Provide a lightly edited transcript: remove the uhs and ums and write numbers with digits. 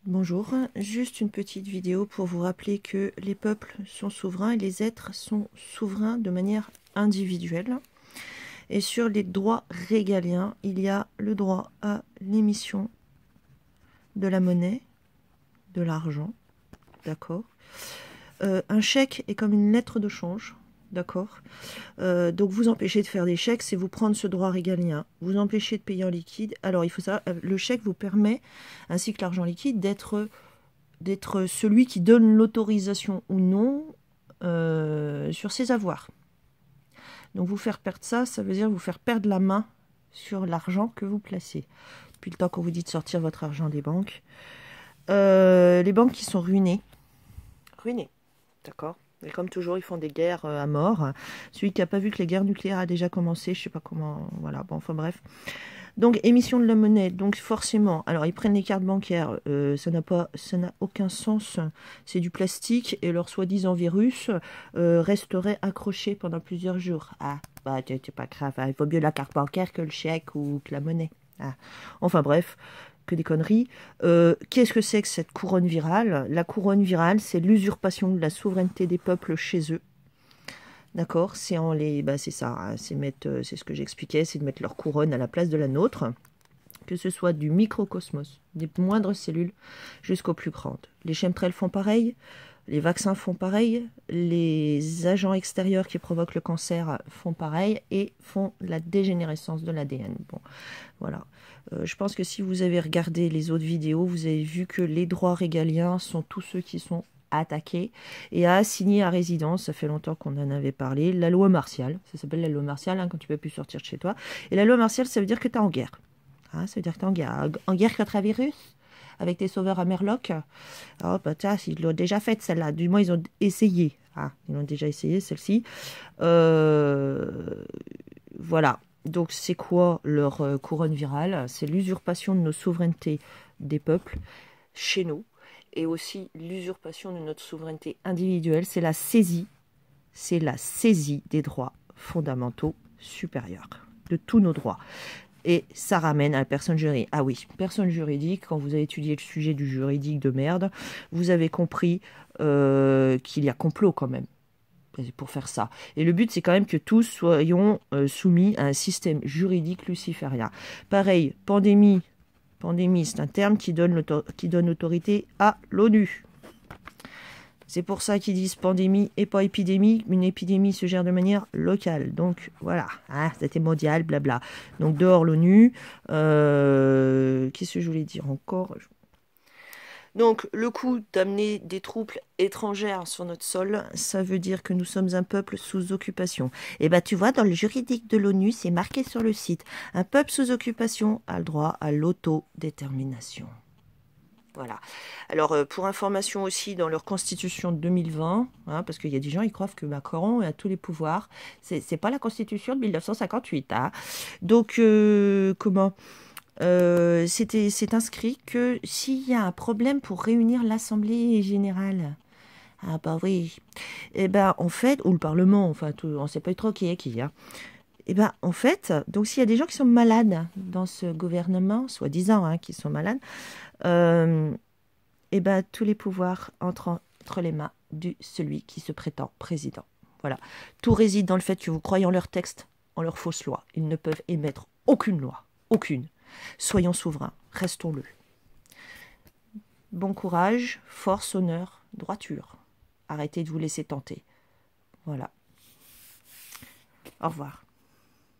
Bonjour, juste une petite vidéo pour vous rappeler que les peuples sont souverains et les êtres sont souverains de manière individuelle. Et sur les droits régaliens, il y a le droit à l'émission de la monnaie, de l'argent, d'accord. Un chèque est comme une lettre de change, d'accord. Donc vous empêchez de faire des chèques, c'est vous prendre ce droit régalien. Vous empêchez de payer en liquide. Alors il faut savoir, le chèque vous permet, ainsi que l'argent liquide, d'être celui qui donne l'autorisation ou non sur ses avoirs. Donc vous faire perdre ça, ça veut dire vous faire perdre la main sur l'argent que vous placez. Depuis le temps qu'on vous dit de sortir votre argent des banques. Les banques qui sont ruinées. Ruinées, d'accord. Et comme toujours, ils font des guerres à mort. Celui qui n'a pas vu que les guerres nucléaires a déjà commencé, je ne sais pas comment... Voilà, bon, enfin bref. Donc, émission de la monnaie, donc forcément, alors ils prennent les cartes bancaires, ça n'a aucun sens, c'est du plastique, et leur soi-disant virus resterait accroché pendant plusieurs jours. Ah, bah c'est pas grave, hein, il vaut mieux la carte bancaire que le chèque ou que la monnaie. Ah. Enfin bref, que des conneries. Qu'est-ce que c'est que cette couronne virale? La couronne virale, c'est l'usurpation de la souveraineté des peuples chez eux. D'accord, c'est en les, bah c'est ça, hein, c'est ce que j'expliquais, c'est de mettre leur couronne à la place de la nôtre, que ce soit du microcosmos, des moindres cellules jusqu'aux plus grandes. Les chemtrails font pareil, les vaccins font pareil, les agents extérieurs qui provoquent le cancer font pareil et font la dégénérescence de l'ADN. Bon, voilà. Je pense que si vous avez regardé les autres vidéos, vous avez vu que les droits régaliens sont tous ceux qui sont attaquer et à assigner à résidence, ça fait longtemps qu'on en avait parlé, la loi martiale, ça s'appelle la loi martiale, hein, quand tu peux plus sortir de chez toi, et la loi martiale, ça veut dire que tu es en guerre, hein, ça veut dire que tu es en guerre contre un virus, avec tes sauveurs à Merloc. Oh, bah, tiens, ils l'ont déjà faite celle-là, du moins ils ont essayé, hein, ils l'ont déjà essayé celle-ci, voilà. Donc c'est quoi leur couronne virale? C'est l'usurpation de nos souverainetés des peuples chez nous, et aussi l'usurpation de notre souveraineté individuelle, c'est la saisie des droits fondamentaux supérieurs, de tous nos droits. Et ça ramène à la personne juridique. Ah oui, personne juridique, quand vous avez étudié le sujet du juridique de merde, vous avez compris qu'il y a complot quand même pour faire ça. Et le but, c'est quand même que tous soyons soumis à un système juridique luciférien. Pareil, pandémie. Pandémie, c'est un terme qui donne autorité à l'ONU. C'est pour ça qu'ils disent pandémie et pas épidémie. Une épidémie se gère de manière locale. Donc voilà, hein, c'était mondial, blabla. Donc dehors l'ONU. Qu'est-ce que je voulais dire encore? Donc le coup d'amener des troupes étrangères sur notre sol, ça veut dire que nous sommes un peuple sous occupation. Et bien tu vois, dans le juridique de l'ONU, c'est marqué sur le site, un peuple sous occupation a le droit à l'autodétermination. Voilà. Alors, pour information aussi, dans leur constitution de 2020, hein, parce qu'il y a des gens, ils croient que Macron a tous les pouvoirs. C'est pas la constitution de 1958. Hein. Donc, c'est inscrit que s'il y a un problème pour réunir l'Assemblée générale, ah bah oui, et ben en fait, ou le Parlement, enfin, on sait pas trop qui est qui, hein. Et ben en fait, donc s'il y a des gens qui sont malades dans ce gouvernement, soi-disant, hein, qui sont malades, et ben tous les pouvoirs entrent entre les mains de celui qui se prétend président. Voilà. Tout réside dans le fait que vous croyez en leur texte, en leurs fausses lois. Ils ne peuvent émettre aucune loi. Aucune. Soyons souverains. Restons-le. Bon courage, force, honneur, droiture. Arrêtez de vous laisser tenter. Voilà. Au revoir.